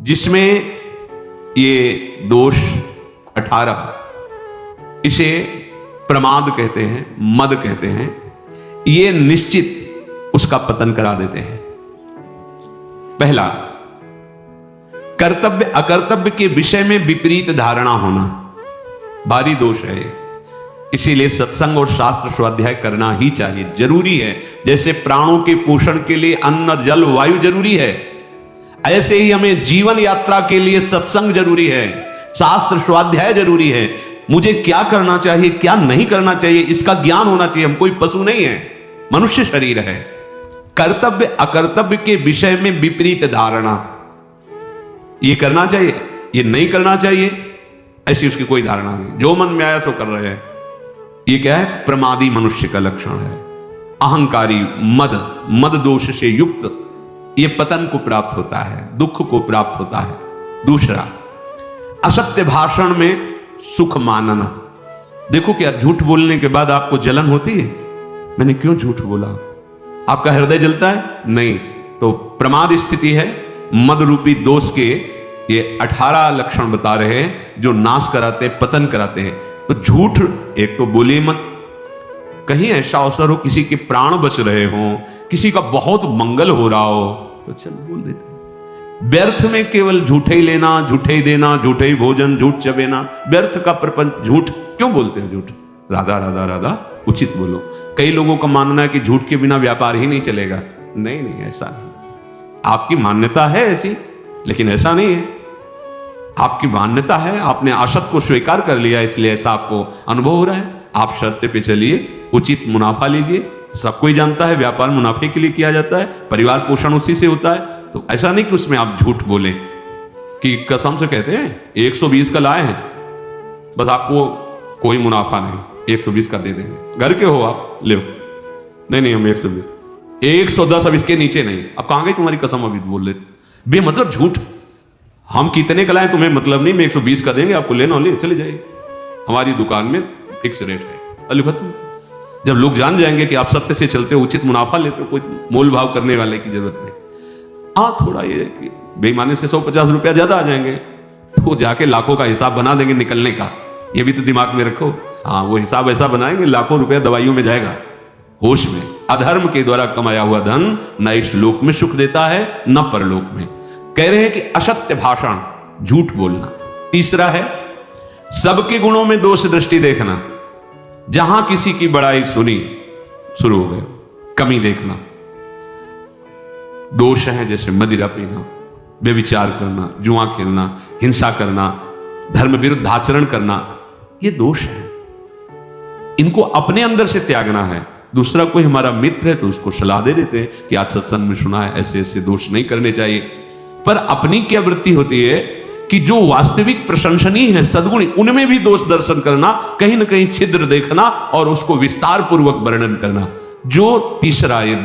जिसमें ये दोष 18, इसे प्रमाद कहते हैं, मद कहते हैं, ये निश्चित उसका पतन करा देते हैं। पहला, कर्तव्य अकर्तव्य के विषय में विपरीत धारणा होना, भारी दोष है। इसीलिए सत्संग और शास्त्र स्वाध्याय करना ही चाहिए, जरूरी है। जैसे प्राणों के पोषण के लिए अन्न जल वायु जरूरी है, ऐसे ही हमें जीवन यात्रा के लिए सत्संग जरूरी है, शास्त्र स्वाध्याय जरूरी है। मुझे क्या करना चाहिए क्या नहीं करना चाहिए इसका ज्ञान होना चाहिए। हम कोई पशु नहीं है, मनुष्य शरीर है। कर्तव्य अकर्तव्य के विषय में विपरीत धारणा, ये करना चाहिए ये नहीं करना चाहिए, ऐसी उसकी कोई धारणा नहीं, जो मन में आया सो कर रहे हैं। ये क्या है? प्रमादी मनुष्य का लक्षण है। अहंकारी, मद दोष से युक्त ये पतन को प्राप्त होता है, दुख को प्राप्त होता है। दूसरा, असत्य भाषण में सुख मानना। देखो, क्या झूठ बोलने के बाद आपको जलन होती है? मैंने क्यों झूठ बोला? आपका हृदय जलता है? नहीं। तो प्रमाद स्थिति है। मद रूपी दोष के ये 18 लक्षण बता रहे हैं जो नाश कराते, पतन कराते हैं। तो झूठ एक तो बोलिए मत। कहीं ऐसा अवसर हो, किसी के प्राण बच रहे हो, किसी का बहुत मंगल हो रहा हो, तो चल बोल देते हैं। व्यर्थ में केवल झूठे ही लेना, झूठे ही देना, झूठे ही भोजन, झूठ चबेना, व्यर्थ का प्रपंच। झूठ क्यों बोलते हैं? झूठ राधा राधा राधा, उचित बोलो। कई लोगों का मानना है कि झूठ के बिना व्यापार ही नहीं चलेगा। नहीं नहीं, ऐसा नहीं। आपकी मान्यता है ऐसी, लेकिन ऐसा नहीं है। आपकी मान्यता है, आपने असत को स्वीकार कर लिया, इसलिए ऐसा आपको अनुभव हो रहा है। आप सत्य पे चलिए, उचित मुनाफा लीजिए। सब कोई जानता है व्यापार मुनाफे के लिए किया जाता है, परिवार पोषण उसी से होता है। तो ऐसा नहीं कि उसमें आप झूठ बोले कि कसम से कहते हैं 120 का लाए हैं, बस आपको कोई मुनाफा नहीं, 120 का दे देंगे। घर के हो आप, ले नहीं हम 120, 110 अब इसके नीचे नहीं। अब कहां गई तुम्हारी कसम? अभी बोल लेते बेमतलब झूठ। हम कितने का लाए तुम्हें मतलब नहीं, मैं 120 का देंगे आपको, लेना ले चले जाइए। हमारी दुकान में फिक्स रेट है, अली खत्म। जब लोग जान जाएंगे कि आप सत्य से चलते हो, उचित मुनाफा लेते हो, कोई मोल भाव करने वाले की जरूरत नहीं। हाँ, थोड़ा ये बेईमानी से 150 रुपया ज्यादा आ जाएंगे तो जाके लाखों का हिसाब बना देंगे निकलने का। ये भी तो दिमाग में रखो। हाँ, वो हिसाब ऐसा बनाएंगे लाखों रुपया दवाइयों में जाएगा। होश में, अधर्म के द्वारा कमाया हुआ धन न इस लोक में सुख देता है न परलोक में। कह रहे हैं कि असत्य भाषण, झूठ बोलना। तीसरा है सबके गुणों में दोष दृष्टि देखना। जहां किसी की बड़ाई सुनी, शुरू हो गए कमी देखना। दोष है जैसे मदिरा पीना, व्यभिचार करना, जुआ खेलना, हिंसा करना, धर्म विरुद्ध आचरण करना, ये दोष है। इनको अपने अंदर से त्यागना है। दूसरा कोई हमारा मित्र है तो उसको सलाह दे देते हैं कि आज सत्संग में सुना है ऐसे ऐसे दोष नहीं करने चाहिए। पर अपनी क्या वृत्ति होती है कि जो वास्तविक प्रशंसनीय है, सद्गुणी, उनमें भी दोष दर्शन करना, कहीं ना कहीं छिद्र देखना और उसको विस्तार पूर्वक वर्णन करना। जो तीसरा ये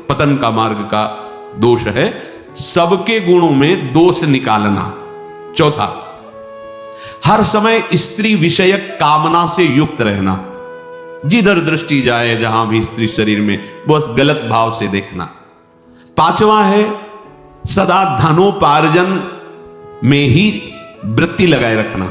पतन का मार्ग का दोष है, सबके गुणों में दोष निकालना। चौथा, हर समय स्त्री विषयक कामना से युक्त रहना। जिधर दृष्टि जाए, जहां भी स्त्री शरीर में, बस गलत भाव से देखना। पांचवा है सदा धनोपार्जन में ही वृत्ति लगाए रखना।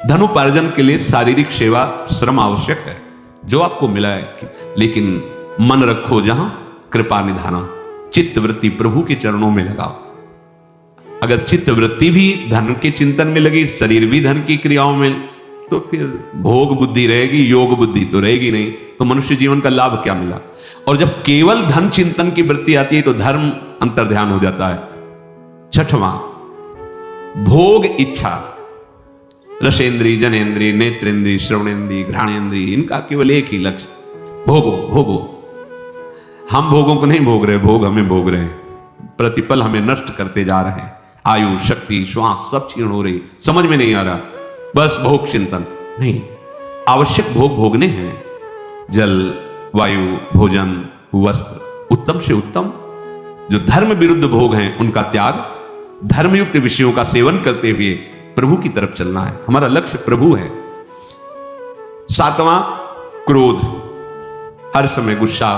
धनोपार्जन के लिए शारीरिक सेवा, श्रम आवश्यक है, जो आपको मिला है, लेकिन मन रखो जहां कृपा निधाना। चित्त वृत्ति प्रभु के चरणों में लगाओ। अगर चित्त वृत्ति भी धन के चिंतन में लगी, शरीर भी धन की क्रियाओं में, तो फिर भोग बुद्धि रहेगी, योग बुद्धि तो रहेगी नहीं। तो मनुष्य जीवन का लाभ क्या मिला? और जब केवल धन चिंतन की वृत्ति आती है तो धर्म अंतर्ध्यान हो जाता है। छठवां, भोग इच्छा। रसेंद्री, जनेन्द्री, नेत्रेंद्री, श्रवणेन्द्री, घ्राणेन्द्री, इनका केवल एक ही लक्ष्य, भोगो भोगो। हम भोगों को नहीं भोग रहे, भोग हमें भोग रहे हैं। प्रतिपल हमें नष्ट करते जा रहे हैं। आयु, शक्ति, श्वास सब क्षीण हो रही, समझ में नहीं आ रहा, बस भोग चिंतन नहीं। आवश्यक भोग भोगने हैं, जल, वायु, भोजन, वस्त्र, उत्तम से उत्तम। जो धर्म विरुद्ध भोग हैं उनका त्याग, धर्मयुक्त विषयों का सेवन करते हुए प्रभु की तरफ चलना है। हमारा लक्ष्य प्रभु है। सातवां, क्रोध, हर समय गुस्सा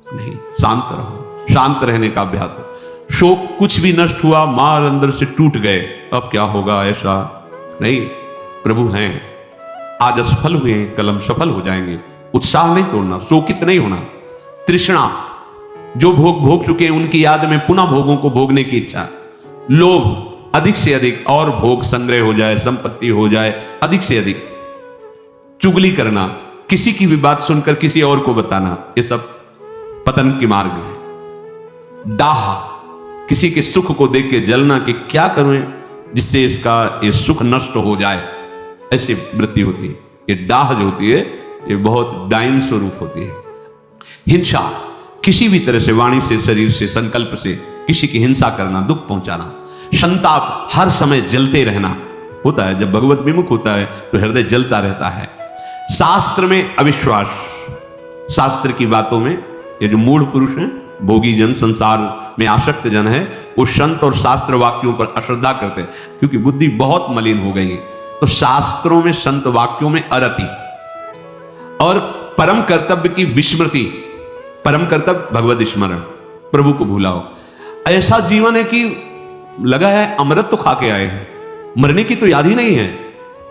नहीं, शांत रहो, शांत रहने का अभ्यास करो। शोक कुछ भी नष्ट हुआ, मार अंदर से टूट गए, अब क्या होगा, ऐसा नहीं। प्रभु हैं, आज असफल हुए, कलम सफल हो जाएंगे। उत्साह नहीं तोड़ना, शोकित नहीं होना। तृष्णा, जो भोग भोग चुके हैं उनकी याद में पुनः भोगों को भोगने की इच्छा। लोभ, अधिक से अधिक और भोग संग्रह हो जाए, संपत्ति हो जाए, अधिक से अधिक। चुगली करना, किसी की भी बात सुनकर किसी और को बताना, ये सब पतन के मार्ग है। दाह, किसी के सुख को देख के जलना कि क्या करूं जिससे इसका ये सुख नष्ट हो जाए, ऐसी वृत्ति होती है। ये दाह जो होती है ये बहुत डाइन स्वरूप होती है। हिंसा, किसी भी तरह से, वाणी से, शरीर से, संकल्प से किसी की हिंसा करना, दुख पहुंचाना। संताप, हर समय जलते रहना होता है। जब भगवत विमुख होता है तो हृदय जलता रहता है। शास्त्र में अविश्वास, शास्त्र की बातों में, ये जो मूढ़ पुरुष हैं, भोगी जन, संसार में आसक्त जन है, वो संत और शास्त्र वाक्यों पर अश्रद्धा करते हैं क्योंकि बुद्धि बहुत मलिन हो गई है। तो शास्त्रों में, संत वाक्यों में अरति और परम कर्तव्य की विस्मृति। परम कर्तव्य भगवत स्मरण, प्रभु को भूलाओ। ऐसा जीवन है कि लगा है अमृत तो खा के आए हैं, मरने की तो याद ही नहीं है।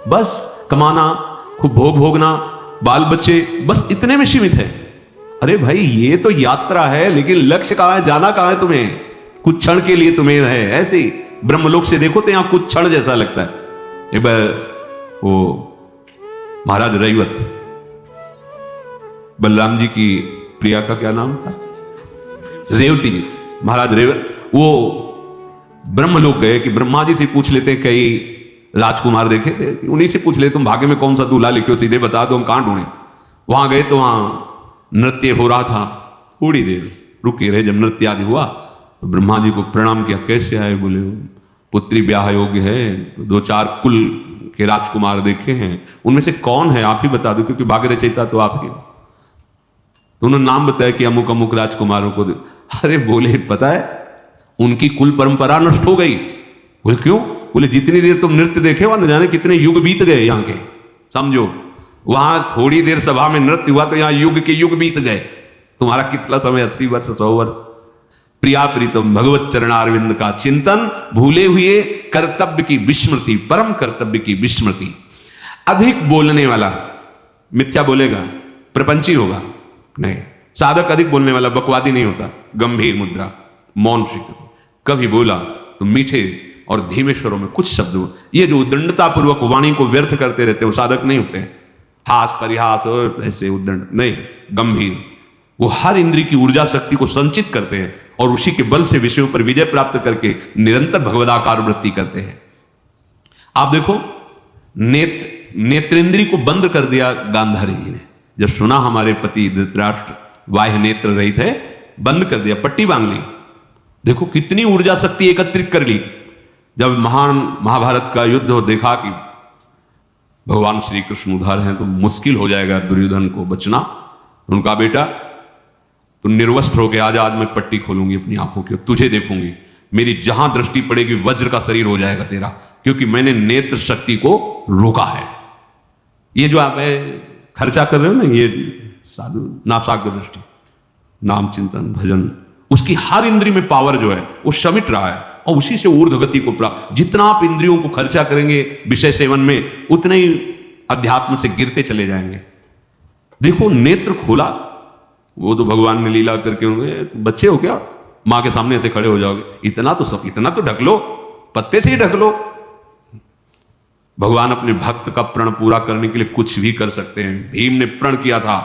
बस कमाना, खूब भोग भोगना, बाल बच्चे, बस इतने में सीमित है। अरे भाई, ये तो यात्रा है, लेकिन लक्ष्य कहां है, जाना कहां है तुम्हें? कुछ क्षण के लिए तुम्हें है। ऐसे ही ब्रह्मलोक से देखो तो यहां कुछ क्षण जैसा लगता है। एक बार वो महाराज रैवत, बलराम जी की प्रिया का क्या नाम था, रेवती जी, महाराज रेवत, वो ब्रह्मलोक गए कि ब्रह्मा जी से पूछ लेते, कई राजकुमार देखे थे, उन्हीं से पूछ ले तुम भाग्य में कौन सा दूल्हा लिखे हो, सीधे बता दो, हम कहां ढूंढे। वहां गए तो वहां नृत्य हो रहा था, थोड़ी देर रुके रहे। जब नृत्य आदि हुआ तो ब्रह्मा जी को प्रणाम किया, कैसे आए? बोले पुत्री ब्याह योग्य है, तो 2-4 कुल के राजकुमार देखे हैं, उनमें से कौन है आप ही बता दो, क्योंकि भाग्य रचयिता तो आप ही। तो उन्होंने नाम बताया कि अमुक अमुक राजकुमारों को। अरे बोले, पता है उनकी कुल परंपरा नष्ट हो गई। बोले क्यों? बोले जितनी देर तुम नृत्य देखे वहां न जाने कितने युग बीत गए यहाँ के, समझो। वहां थोड़ी देर सभा में नृत्य हुआ तो यहाँ युग के युग बीत गए। तुम्हारा कितना समय, 80 वर्ष, 100 वर्ष। प्रिया प्रीतम भगवत चरणारविंद का चिंतन, भूले हुए कर्तव्य की विस्मृति, परम कर्तव्य की विस्मृति। अधिक बोलने वाला मिथ्या बोलेगा, प्रपंची होगा नहीं। साधक अधिक बोलने वाला बकवादी नहीं होता। गंभीर मुद्रा, मौन शिखर, कभी बोला तो मीठे और धीमे स्वरों में कुछ शब्द। ये जो उद्दंडता पूर्वक वाणी को व्यर्थ करते रहते हो, साधक नहीं होते। हास परिहास और ऐसे उद्दंड नहीं, गंभीर। वो हर इंद्रिय की ऊर्जा शक्ति को संचित करते हैं और उसी के बल से विषयों पर विजय प्राप्त करके निरंतर भगवदाकार वृत्ति करते हैं। आप देखो, नेत्रेंद्रिय को बंद कर दिया गांधारी जी ने। जब सुना हमारे पति धृतराष्ट्र बाह्य नेत्र रहित है, बंद कर दिया, पट्टी बांध ली। देखो कितनी ऊर्जा शक्ति एकत्रित कर ली। जब महान महाभारत का युद्ध हो, देखा कि भगवान श्री कृष्ण उधर हैं तो मुश्किल हो जाएगा दुर्योधन को बचना। उनका बेटा तुम निर्वस्त्र होकर आज मैं पट्टी खोलूंगी अपनी आंखों की, तुझे देखूंगी, मेरी जहां दृष्टि पड़ेगी वज्र का शरीर हो जाएगा तेरा, क्योंकि मैंने नेत्र शक्ति को रोका है। ये जो आप खर्चा कर रहे हो ना, ये साधु नासाग्र दृष्टि, नाम चिंतन भजन, उसकी हर इंद्रिय में पावर जो है वो समिट रहा है और उसी से ऊर्ध्व गति को प्राप्त। जितना आप इंद्रियों को खर्चा करेंगे विषय सेवन में, उतने ही अध्यात्म से गिरते चले जाएंगे। देखो नेत्र खोला, वो तो भगवान ने लीला करके, बच्चे हो क्या, मां के सामने ऐसे खड़े हो जाओगे, इतना तो ढक लो, पत्ते से ही ढक लो। भगवान अपने भक्त का प्रण पूरा करने के लिए कुछ भी कर सकते हैं। भीम ने प्रण किया था,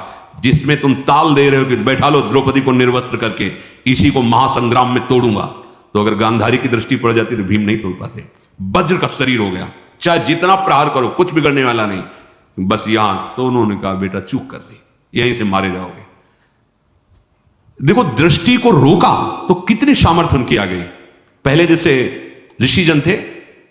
जिसमें तुम ताल दे रहे हो कि बैठा लो द्रौपदी को निर्वस्त्र करके, इसी को महासंग्राम में तोड़ूंगा। तो अगर गांधारी की दृष्टि पड़ जाती तो भीम नहीं तोड़ पाते। वज्र का शरीर हो गया, चाहे जितना प्रहार करो कुछ बिगड़ने वाला नहीं। बस यहां तो उन्होंने कहा बेटा चूक कर दी, यहीं से मारे जाओगे। देखो दृष्टि को रोका तो कितनी सामर्थ्य उनकी आ गई। पहले जैसे ऋषिजन थे,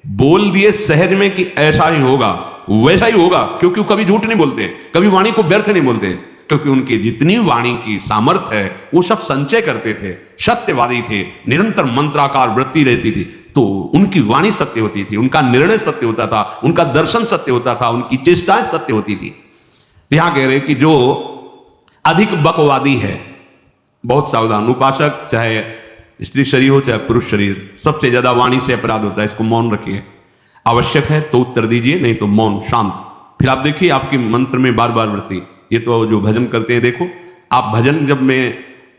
बोल दिए सहज में कि ऐसा ही होगा, वैसा ही होगा, क्योंकि वो कभी झूठ नहीं बोलते, कभी वाणी को व्यर्थ नहीं बोलते, क्योंकि उनकी जितनी वाणी की सामर्थ्य है वो सब संचय करते थे, सत्यवादी थे, निरंतर मंत्राकार वृत्ति रहती थी, तो उनकी वाणी सत्य होती थी, उनका निर्णय सत्य होता था, उनका दर्शन सत्य होता था, उनकी चेष्टाएं सत्य होती थी। यहां कह रहे कि जो अधिक बकवादी है बहुत सावधान। उपासक चाहे स्त्री शरीर हो चाहे पुरुष शरीर, सबसे ज्यादा वाणी से अपराध होता है, इसको मौन रखिए। आवश्यक है तो उत्तर दीजिए, नहीं तो मौन शांत। फिर आप देखिए आपके मंत्र में बार बार वृत्ति, ये तो जो भजन करते हैं देखो, आप भजन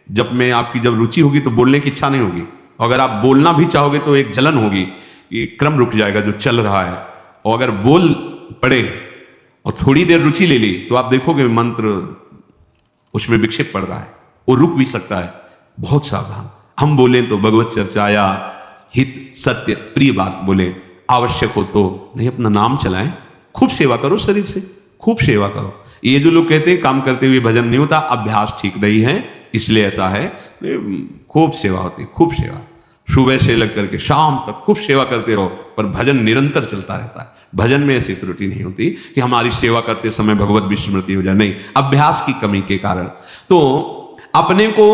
जब में आपकी जब रुचि होगी तो बोलने की इच्छा नहीं होगी, अगर आप बोलना भी चाहोगे तो एक जलन होगी, ये क्रम रुक जाएगा जो चल रहा है। और अगर बोल पड़े और थोड़ी देर रुचि ले ली तो आप देखोगे मंत्र उसमें विक्षेप पड़ रहा है, वो रुक भी सकता है। बहुत सावधान, हम बोले तो भगवत चर्चाया हित सत्य प्रिय बात बोले, आवश्यक हो तो नहीं अपना नाम चलाएं, खूब सेवा करो, शरीर से खूब सेवा करो। ये जो लोग कहते हैं काम करते हुए भजन नहीं होता, अभ्यास ठीक नहीं है इसलिए ऐसा है। खूब सेवा होती, खूब सेवा, सुबह से लग करके शाम तक खूब सेवा करते रहो, पर भजन निरंतर चलता रहता है। भजन में ऐसी त्रुटि नहीं होती कि हमारी सेवा करते समय भगवत विस्मृति हो जाए, नहीं, अभ्यास की कमी के कारण। तो अपने को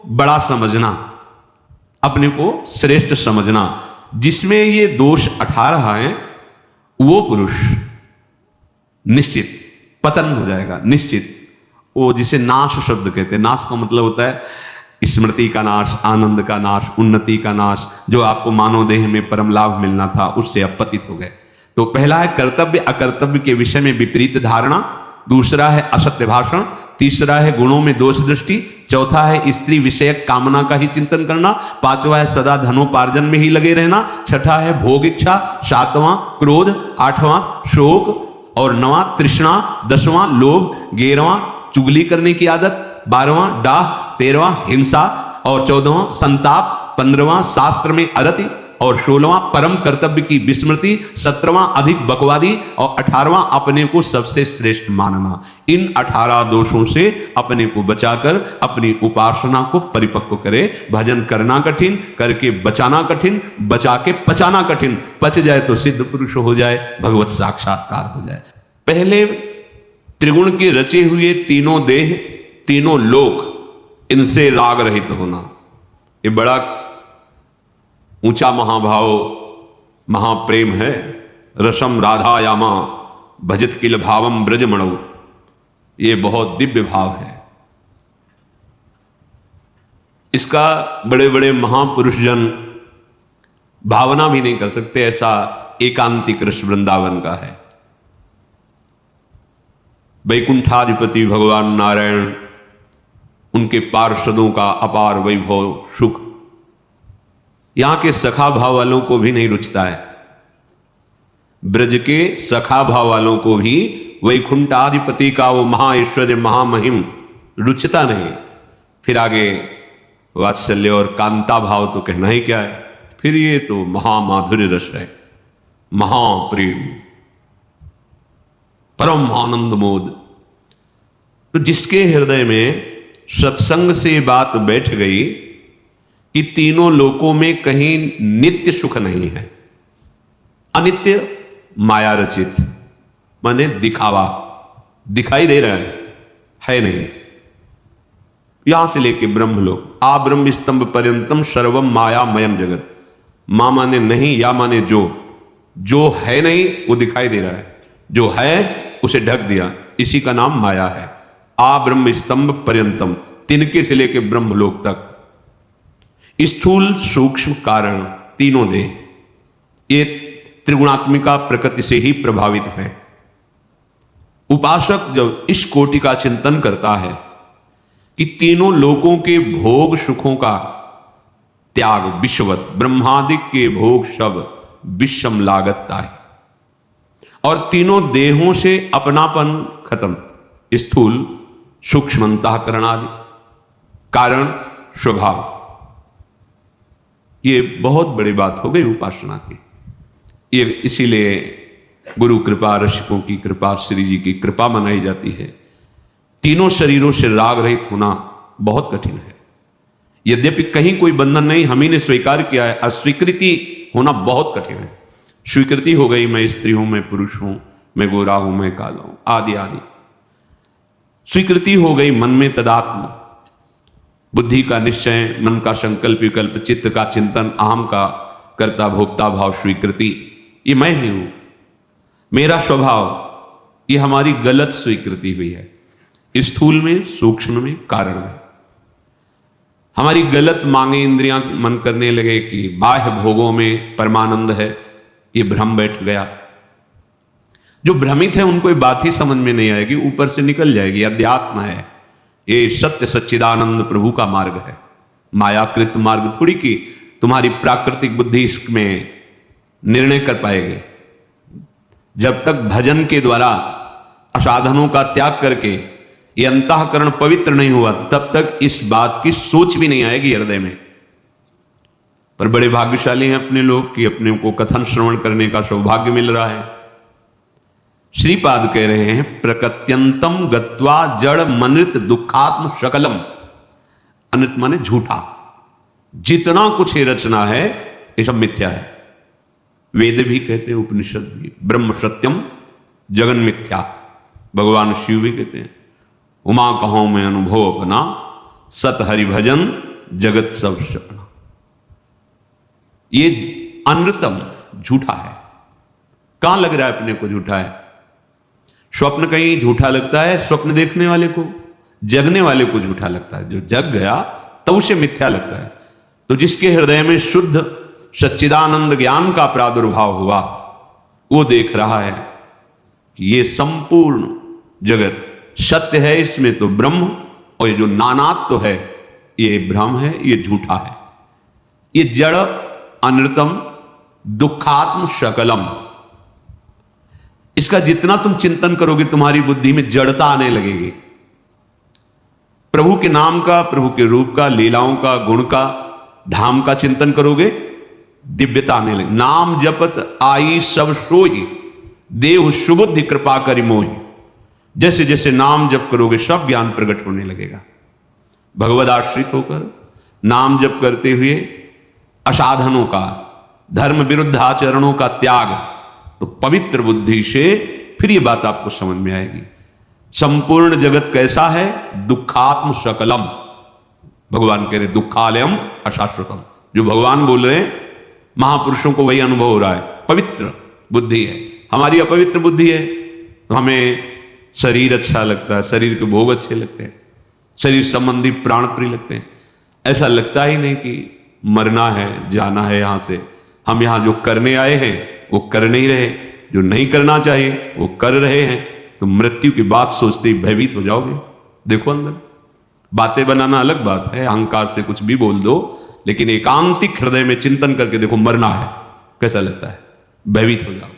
बड़ा समझना, अपने को श्रेष्ठ समझना, जिसमें ये दोष 18 है, वो पुरुष निश्चित पतन हो जाएगा, निश्चित। वो जिसे नाश शब्द कहते हैं, नाश का मतलब होता है स्मृति का नाश, आनंद का नाश, उन्नति का नाश, जो आपको मानव देह में परम लाभ मिलना था उससे आप पतित हो गए। तो पहला है कर्तव्य अकर्तव्य के विषय में विपरीत धारणा, दूसरा है असत्य भाषण, तीसरा है गुणों में दोष दृष्टि, चौथा है स्त्री विषयक कामना का ही चिंतन करना, पांचवा है सदा धनोपार्जन में ही लगे रहना, छठा है भोग इच्छा, सातवां क्रोध, आठवां शोक और नवां तृष्णा, 10वां लोभ, 11वां चुगली करने की आदत, 12वां डाह, 13वां हिंसा और 14वां संताप, 15वां शास्त्र में अरति और 16वां परम कर्तव्य की विस्मृति, 17वां अधिक बकवादी और 18वां अपने को सबसे श्रेष्ठ मानना। इन 18 दोषों से अपने को बचाकर अपनी उपासना को परिपक्व करे। भजन करना कठिन, करके बचाना कठिन, बचा के पचाना कठिन, पच जाए तो सिद्ध पुरुष हो जाए, भगवत साक्षात्कार हो जाए। पहले त्रिगुण के रचे हुए तीनों देह, तीनों लोक, इनसे राग रहित होना, ये बड़ा ऊंचा महाभाव महाप्रेम है। रसम राधायामा भजत किल भावम ब्रजमणौ, ये बहुत दिव्य भाव है। इसका बड़े बड़े महापुरुष जन भावना भी नहीं कर सकते, ऐसा एकांतिक रस वृंदावन का है। वैकुंठाधिपति भगवान नारायण, उनके पार्षदों का अपार वैभव सुख यहां के सखा भाव वालों को भी नहीं रुचता है। ब्रज के सखा भाव वालों को भी वैकुंठाधिपति का वो महाऐश्वर्य महामहिम रुचता नहीं। फिर आगे वात्सल्य और कांता भाव तो कहना ही क्या है, फिर ये तो महामाधुर्य रस है, महाप्रेम, परम आनंद मोद। तो जिसके हृदय में सत्संग से बात बैठ गई कि तीनों लोकों में कहीं नित्य सुख नहीं है, अनित्य माया रचित, माने दिखावा, दिखाई दे रहा है नहीं। यहां से लेके ब्रह्मलोक, आ ब्रह्म स्तंभ पर्यंतम सर्वम मायामयम जगत, मां माने नहीं, या माने जो है नहीं वो दिखाई दे रहा है, जो है उसे ढक दिया, इसी का नाम माया है। आ ब्रह्म स्तंभ पर्यंतम, तिनके से लेके ब्रह्मलोक तक, स्थूल सूक्ष्म कारण तीनों देह, ये त्रिगुणात्मिका प्रकृति से ही प्रभावित है। उपासक जब इस कोटि का चिंतन करता है कि तीनों लोकों के भोग सुखों का त्याग विश्ववत, ब्रह्मादिक के भोग सब विषम लागता है, और तीनों देहों से अपनापन खत्म, स्थूल सूक्ष्म अंतःकरण आदि कारण स्वभाव, ये बहुत बड़ी बात हो गई उपासना की। ये इसीलिए गुरु कृपा, रसिकों की कृपा, श्री जी की कृपा मनाई जाती है। तीनों शरीरों से राग रहित होना बहुत कठिन है। यद्यपि कहीं कोई बंधन नहीं, हम ही ने स्वीकार किया है, अस्वीकृति होना बहुत कठिन है। स्वीकृति हो गई, मैं स्त्री हूं, मैं पुरुष हूं, मैं गोरा हूं, मैं काला हूं, आदि आदि। स्वीकृति हो गई मन में तदात्म, बुद्धि का निश्चय, मन का संकल्प विकल्प, चित्त का चिंतन, अहम का कर्ता भोक्ता भाव, स्वीकृति, ये मैं ही हूं, मेरा स्वभाव, ये हमारी गलत स्वीकृति हुई है, स्थूल में, सूक्ष्म में, कारण में। हमारी गलत मांगे इंद्रियां मन करने लगे कि बाह्य भोगों में परमानंद है, ये भ्रम बैठ गया। जो भ्रमित है उनको ये बात ही समझ में नहीं आएगी, ऊपर से निकल जाएगी। अध्यात्म है, ये सत्य सच्चिदानंद प्रभु का मार्ग है, मायाकृत मार्ग थोड़ी कि तुम्हारी प्राकृतिक बुद्धि इसमें निर्णय कर पाएगी। जब तक भजन के द्वारा असाधनों का त्याग करके ये अंतःकरण पवित्र नहीं हुआ, तब तक इस बात की सोच भी नहीं आएगी हृदय में। पर बड़े भाग्यशाली हैं अपने लोग कि अपने को कथन श्रवण करने का सौभाग्य मिल रहा है। श्रीपाद कह रहे हैं, प्रकृत्यंतम गत्वा जड़ मनित दुखात्म शकलम। अनित माने झूठा, जितना कुछ ये रचना है ये सब मिथ्या है। वेद भी कहते हैं, उपनिषद भी, ब्रह्म सत्यम जगन मिथ्या। भगवान शिव भी कहते हैं, उमा कहो में अनुभव अपना, सत हरि भजन जगत सब सपना। ये अनृतम झूठा है। कहां लग रहा है अपने को झूठा है? स्वप्न कहीं झूठा लगता है स्वप्न देखने वाले को, जगने वाले को झूठा लगता है। जो जग गया तब उसे मिथ्या लगता है। तो जिसके हृदय में शुद्ध सच्चिदानंद ज्ञान का प्रादुर्भाव हुआ, वो देख रहा है कि ये संपूर्ण जगत सत्य है, इसमें तो ब्रह्म, और ये जो नानात्व है ये भ्रम है, ये झूठा है, ये जड़ अनृतम दुखात्म शकलम। इसका जितना तुम चिंतन करोगे तुम्हारी बुद्धि में जड़ता आने लगेगी। प्रभु के नाम का, प्रभु के रूप का, लीलाओं का, गुण का, धाम का चिंतन करोगे, दिव्यता आने लगे। नाम जपत आई सब सोई, देव सुबुद्धि कृपा करि मोहि। जैसे जैसे नाम जप करोगे सब ज्ञान प्रकट होने लगेगा। भगवद आश्रित होकर नाम जप करते हुए असाधनों का, धर्म विरुद्ध आचरणों का त्याग, तो पवित्र बुद्धि से फिर ये बात आपको समझ में आएगी। संपूर्ण जगत कैसा है? दुखात्म शकलम। भगवान कह रहे दुखालयम अशाश्वतम। जो भगवान बोल रहे हैं, महापुरुषों को वही अनुभव हो रहा है। पवित्र बुद्धि है, हमारी अपवित्र बुद्धि है तो हमें शरीर अच्छा लगता है, शरीर के भोग अच्छे लगते हैं, शरीर संबंधी प्राण प्रिय लगते हैं। ऐसा लगता ही नहीं कि मरना है, जाना है यहां से। हम यहां जो करने आए हैं वो कर नहीं रहे, जो नहीं करना चाहिए वो कर रहे हैं। तो मृत्यु की बात सोचते ही भयभीत हो जाओगे। देखो अंदर बातें बनाना अलग बात है, अहंकार से कुछ भी बोल दो, लेकिन एकांतिक हृदय में चिंतन करके देखो मरना है, कैसा लगता है? भयभीत हो जाओ।